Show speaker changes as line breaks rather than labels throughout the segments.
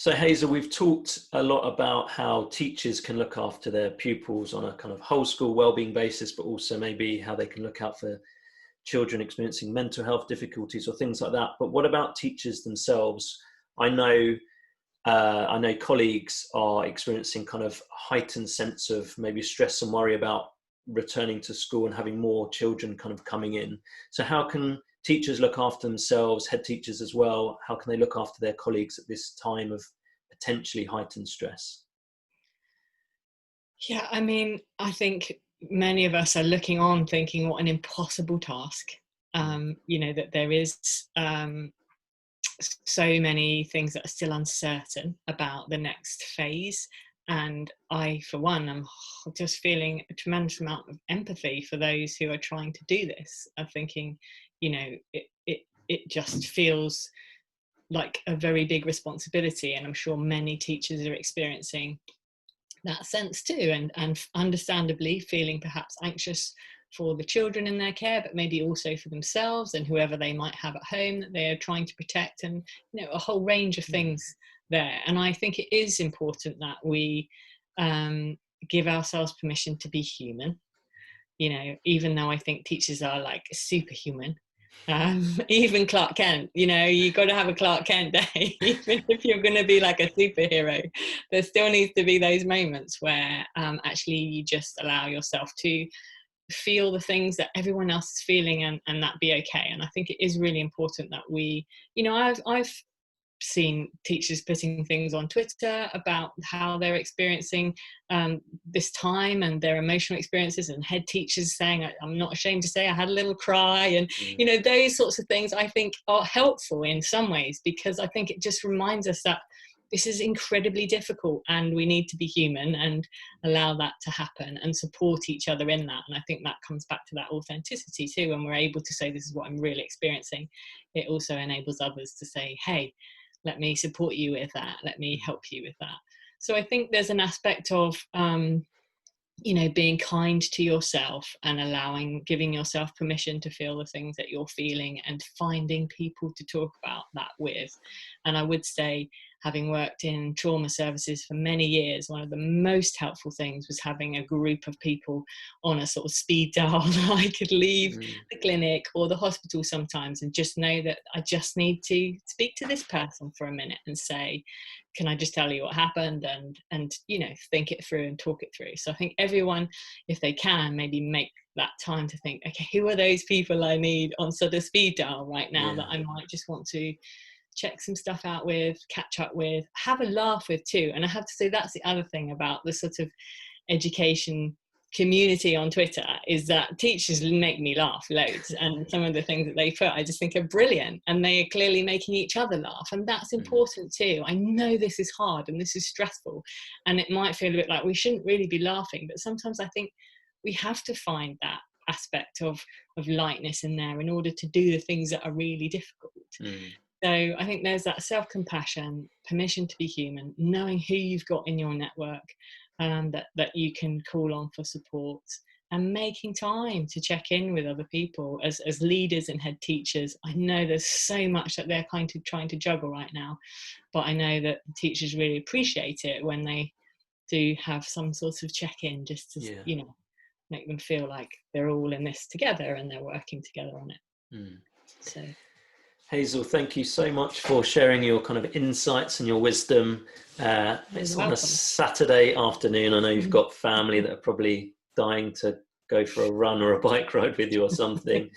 So Hazel, we've talked a lot about how teachers can look after their pupils on a kind of whole school wellbeing basis, but also maybe how they can look out for children experiencing mental health difficulties or things like that. But what about teachers themselves? I know colleagues are experiencing kind of heightened sense of maybe stress and worry about returning to school and having more children kind of coming in. So how can teachers look after themselves, head teachers as well? How can they look after their colleagues at this time of potentially heightened stress?
Yeah, I mean, I think many of us are looking on thinking what an impossible task. That there is so many things that are still uncertain about the next phase. And I, for one, am just feeling a tremendous amount of empathy for those who are trying to do this. I'm thinking, it just feels like a very big responsibility. And I'm sure many teachers are experiencing that sense too, and understandably feeling perhaps anxious for the children in their care, but maybe also for themselves and whoever they might have at home that they are trying to protect, and a whole range of things there. And I think it is important that we give ourselves permission to be human, even though I think teachers are like superhuman. Even Clark Kent, you got to have a Clark Kent day. Even if you're going to be like a superhero, there still needs to be those moments where actually you just allow yourself to feel the things that everyone else is feeling, and that be okay. And I think it is really important that we, I've seen teachers putting things on Twitter about how they're experiencing this time and their emotional experiences, and head teachers saying, I'm not ashamed to say I had a little cry, and those sorts of things I think are helpful in some ways, because I think it just reminds us that this is incredibly difficult and we need to be human and allow that to happen and support each other in that. And I think that comes back to that authenticity too. When we're able to say, this is what I'm really experiencing, it also enables others to say, hey, let me support you with that. Let me help you with that. So I think there's an aspect of, being kind to yourself and giving yourself permission to feel the things that you're feeling, and finding people to talk about that with. And I would say, having worked in trauma services for many years, one of the most helpful things was having a group of people on a sort of speed dial that I could leave the clinic or the hospital sometimes and just know that I just need to speak to this person for a minute and say, can I just tell you what happened, and think it through and talk it through. So I think everyone, if they can, maybe make that time to think, okay, who are those people I need on sort of speed dial right now that I might just want to check some stuff out with, catch up with, have a laugh with too. And I have to say, that's the other thing about the sort of education community on Twitter, is that teachers make me laugh loads, and some of the things that they put I just think are brilliant, and they are clearly making each other laugh, and that's important too. I know this is hard and this is stressful, and it might feel a bit like we shouldn't really be laughing, but sometimes I think we have to find that aspect of lightness in there in order to do the things that are really difficult. So I think there's that self-compassion, permission to be human, knowing who you've got in your network that you can call on for support, and making time to check in with other people as leaders and head teachers. I know there's so much that they're kind of trying to juggle right now, but I know that the teachers really appreciate it when they do have some sort of check-in, just to make them feel like they're all in this together and they're working together on it. So
Hazel, thank you so much for sharing your kind of insights and your wisdom. It's on a Saturday afternoon. I know you've got family that are probably dying to go for a run or a bike ride with you or something.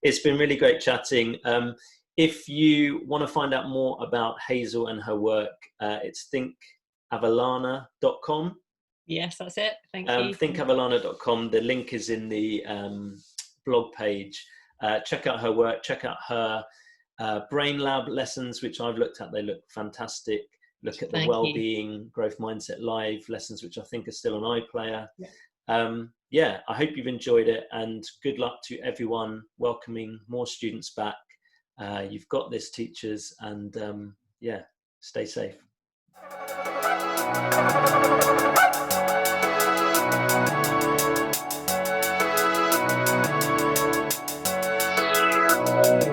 It's been really great chatting. If you want to find out more about Hazel and her work, it's thinkavellana.com.
Yes, that's it. Thank you.
Thinkavellana.com. The link is in the blog page. Check out her work, check out her brain lab lessons, which I've looked at. They look fantastic. Look at the wellbeing growth mindset live lessons, which I think are still on iPlayer. I hope you've enjoyed it, and good luck to everyone welcoming more students back. You've got this, teachers, and stay safe.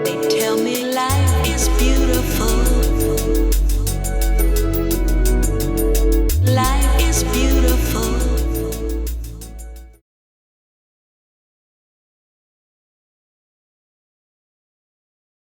They tell me life is beautiful.